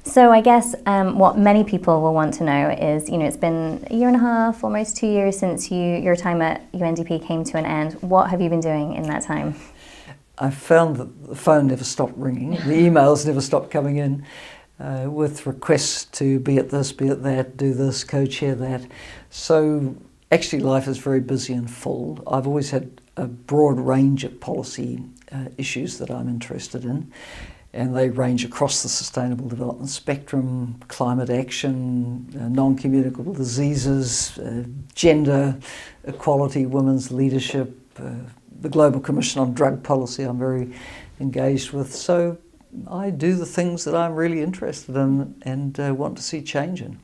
So I guess what many people will want to know is, it's been a year and a half, almost 2 years since your time at UNDP came to an end. What have you been doing in that time? I found that the phone never stopped ringing, the emails never stopped coming in with requests to be at this, be at that, do this, co-chair that. So actually life is very busy and full. I've always had a broad range of policy issues that I'm interested in. And they range across the sustainable development spectrum: climate action, non-communicable diseases, gender equality, women's leadership, the Global Commission on Drug Policy I'm very engaged with. So I do the things that I'm really interested in and want to see change in.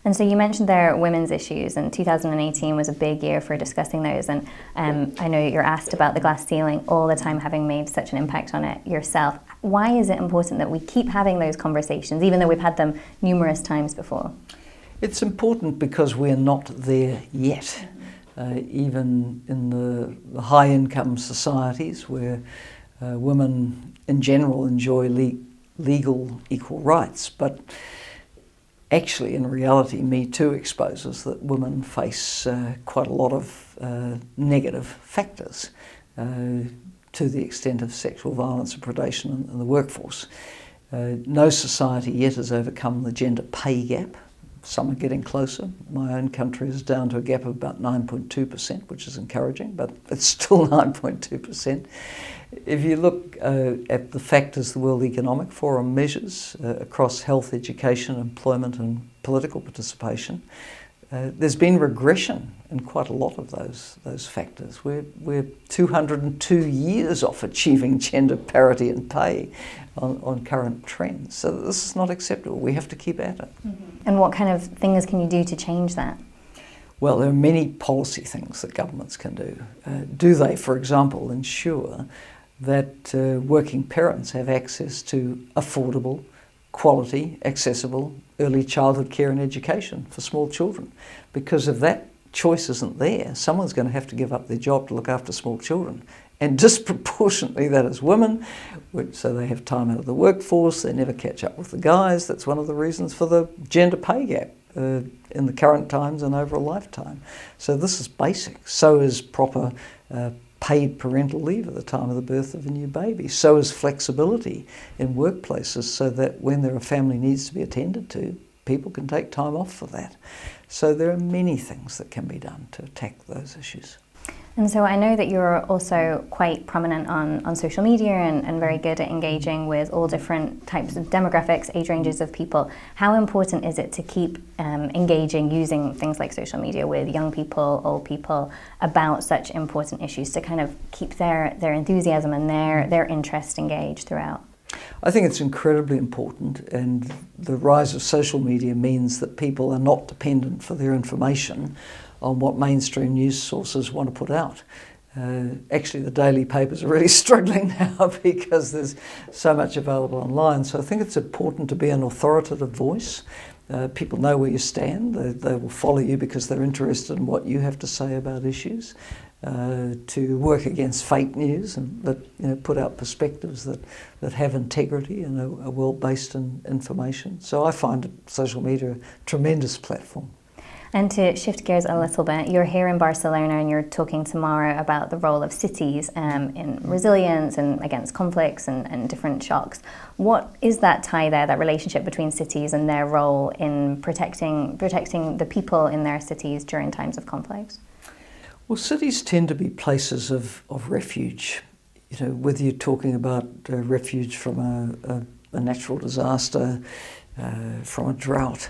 And so you mentioned there women's issues, and 2018 was a big year for discussing those. And I know you're asked about the glass ceiling all the time, having made such an impact on it yourself. Why is it important that we keep having those conversations, even though we've had them numerous times before? It's important because we're not there yet. Even in the high-income societies where women in general enjoy legal equal rights, but actually, in reality, Me Too exposes that women face quite a lot of negative factors to the extent of sexual violence and predation in the workforce. No society yet has overcome the gender pay gap. Some are getting closer. My own country is down to a gap of about 9.2%, which is encouraging, but it's still 9.2%. If you look at the factors the World Economic Forum measures across health, education, employment and political participation, there's been regression in quite a lot of those factors. We're 202 years off achieving gender parity in pay on current trends. So this is not acceptable. We have to keep at it. And what kind of things can you do to change that? Well, there are many policy things that governments can do. Do they, for example, ensure that working parents have access to affordable, quality, accessible early childhood care and education for small children? Because if that choice isn't there, someone's going to have to give up their job to look after small children. And disproportionately that is women, so they have time out of the workforce, they never catch up with the guys. That's one of the reasons for the gender pay gap in the current times and over a lifetime. So this is basic. So is proper paid parental leave at the time of the birth of a new baby. So is flexibility in workplaces so that when there are family needs to be attended to, people can take time off for that. So there are many things that can be done to attack those issues. And so I know that you're also quite prominent on social media and very good at engaging with all different types of demographics, age ranges of people. How important is it to keep engaging using things like social media with young people, old people, about such important issues to kind of keep their enthusiasm and their interest engaged throughout? I think it's incredibly important, and the rise of social media means that people are not dependent for their information on what mainstream news sources want to put out. Actually, the daily papers are really struggling now because there's so much available online. So I think it's important to be an authoritative voice. People know where you stand. They will follow you because they're interested in what you have to say about issues. To work against fake news and that put out perspectives that have integrity and are well-based in information. So I find social media a tremendous platform. And to shift gears a little bit, you're here in Barcelona and you're talking tomorrow about the role of cities in resilience and against conflicts and different shocks. What is that tie there, that relationship between cities and their role in protecting the people in their cities during times of conflict? Well, cities tend to be places of refuge. Whether you're talking about refuge from a natural disaster, from a drought.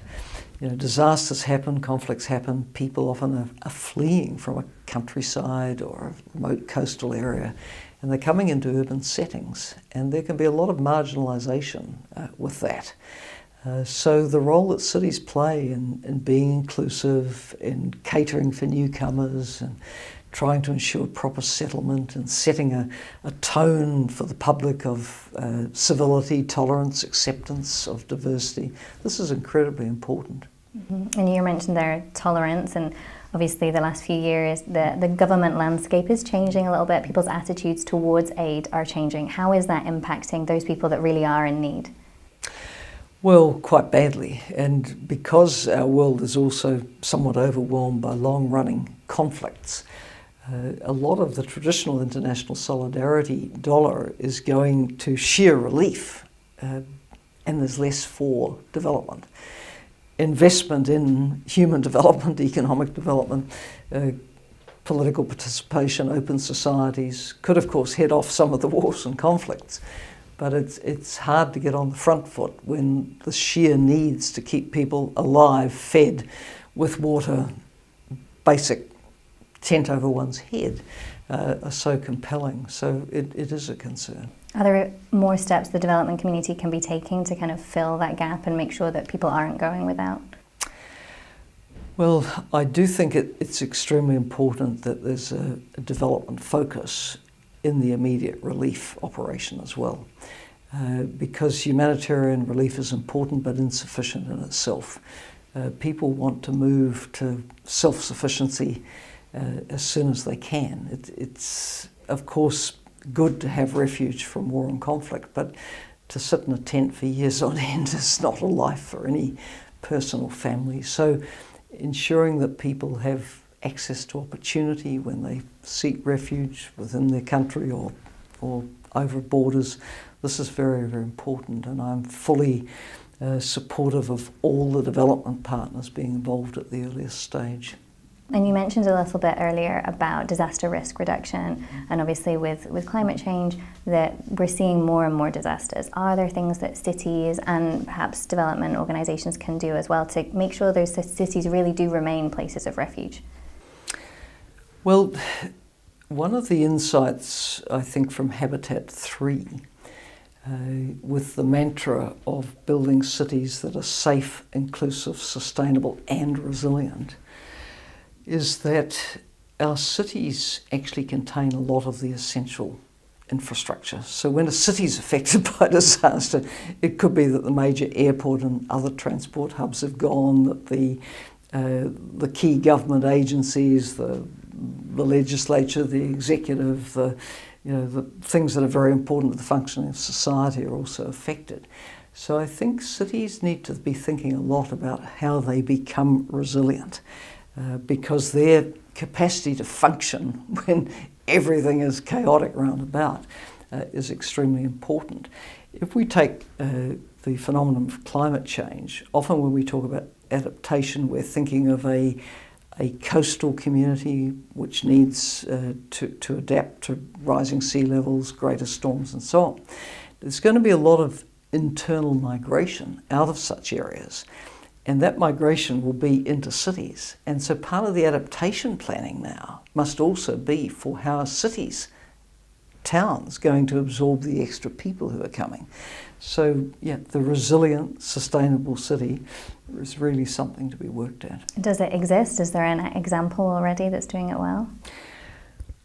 Disasters happen, conflicts happen, people often are fleeing from a countryside or a remote coastal area, and they're coming into urban settings, and there can be a lot of marginalisation with that. So the role that cities play in being inclusive, in catering for newcomers, and trying to ensure proper settlement and setting a tone for the public of civility, tolerance, acceptance of diversity. This is incredibly important. Mm-hmm. And you mentioned there tolerance, and obviously the last few years the government landscape is changing a little bit. People's attitudes towards aid are changing. How is that impacting those people that really are in need? Well, quite badly, and because our world is also somewhat overwhelmed by long-running conflicts, a lot of the traditional international solidarity dollar is going to sheer relief, and there's less for development. Investment in human development, economic development, political participation, open societies could of course head off some of the wars and conflicts, but it's hard to get on the front foot when the sheer needs to keep people alive, fed, with water, basic tent over one's head are so compelling. So it is a concern. Are there more steps the development community can be taking to kind of fill that gap and make sure that people aren't going without? Well, I do think it's extremely important that there's a development focus in the immediate relief operation as well, because humanitarian relief is important but insufficient in itself. People want to move to self-sufficiency as soon as they can. It's of course good to have refuge from war and conflict, but to sit in a tent for years on end is not a life for any person or family. So ensuring that people have access to opportunity when they seek refuge within their country or over borders, this is very, very important, and I'm fully supportive of all the development partners being involved at the earliest stage. And you mentioned a little bit earlier about disaster risk reduction, and obviously with climate change that we're seeing more and more disasters. Are there things that cities and perhaps development organisations can do as well to make sure those cities really do remain places of refuge? Well, one of the insights I think from Habitat 3 with the mantra of building cities that are safe, inclusive, sustainable and resilient is that our cities actually contain a lot of the essential infrastructure. So when a city is affected by disaster, it could be that the major airport and other transport hubs have gone, that the key government agencies, the legislature, the executive, the things that are very important to the functioning of society are also affected. So I think cities need to be thinking a lot about how they become resilient. Because their capacity to function when everything is chaotic round about is extremely important. If we take the phenomenon of climate change, often when we talk about adaptation, we're thinking of a coastal community which needs to adapt to rising sea levels, greater storms and so on. There's going to be a lot of internal migration out of such areas. And that migration will be into cities. And so part of the adaptation planning now must also be for how are cities, towns, going to absorb the extra people who are coming. So yeah, the resilient, sustainable city is really something to be worked at. Does it exist? Is there an example already that's doing it well?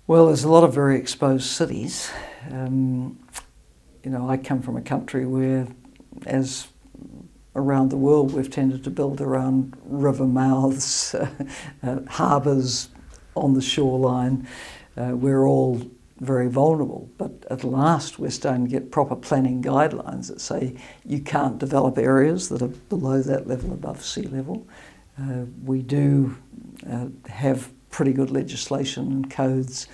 Well, there's a lot of very exposed cities. I come from a country where, as around the world, we've tended to build around river mouths, harbours on the shoreline. We're all very vulnerable, but at last we're starting to get proper planning guidelines that say you can't develop areas that are below that level above sea level. We do have pretty good legislation and codes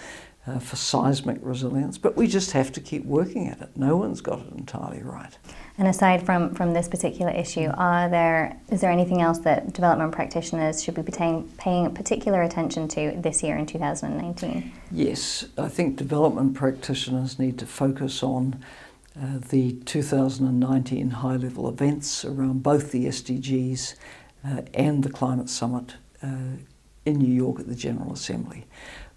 for seismic resilience, but we just have to keep working at it. No one's got it entirely right. And aside from this particular issue, is there anything else that development practitioners should be paying particular attention to this year in 2019? Yes, I think development practitioners need to focus on the 2019 high-level events around both the SDGs and the Climate Summit in New York at the General Assembly.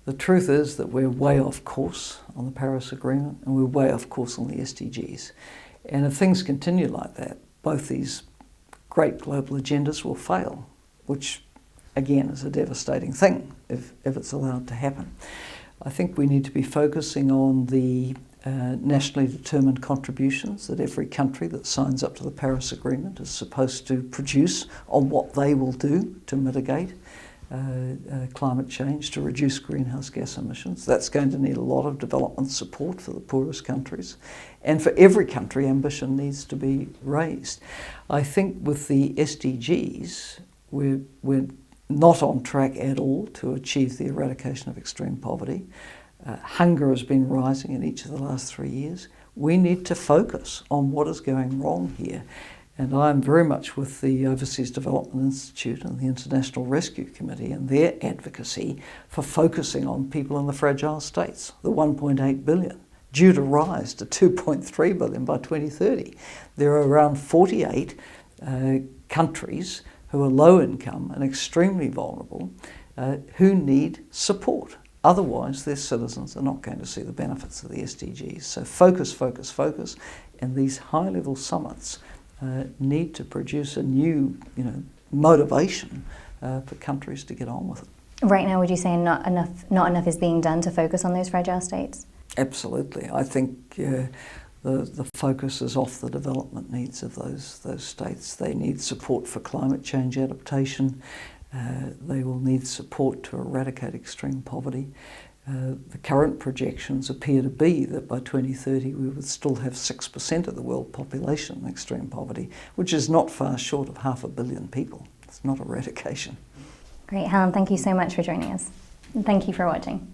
The truth is that we're way off course on the Paris Agreement and we're way off course on the SDGs. And if things continue like that, both these great global agendas will fail, which again is a devastating thing if it's allowed to happen. I think we need to be focusing on the nationally determined contributions that every country that signs up to the Paris Agreement is supposed to produce on what they will do to mitigate climate change to reduce greenhouse gas emissions. That's going to need a lot of development support for the poorest countries. And for every country, ambition needs to be raised. I think with the SDGs, we're not on track at all to achieve the eradication of extreme poverty. Hunger has been rising in each of the last 3 years. We need to focus on what is going wrong here. And I'm very much with the Overseas Development Institute and the International Rescue Committee and their advocacy for focusing on people in the fragile states, the 1.8 billion, due to rise to 2.3 billion by 2030. There are around 48 countries who are low income and extremely vulnerable who need support. Otherwise, their citizens are not going to see the benefits of the SDGs. So focus, focus, focus. And these high-level summits need to produce a new, motivation for countries to get on with it. Right now, would you say not enough is being done to focus on those fragile states? Absolutely. I think the focus is off the development needs of those states. They need support for climate change adaptation. They will need support to eradicate extreme poverty. The current projections appear to be that by 2030 we would still have 6% of the world population in extreme poverty, which is not far short of 500 million people. It's not eradication. Great, Helen, thank you so much for joining us. And thank you for watching.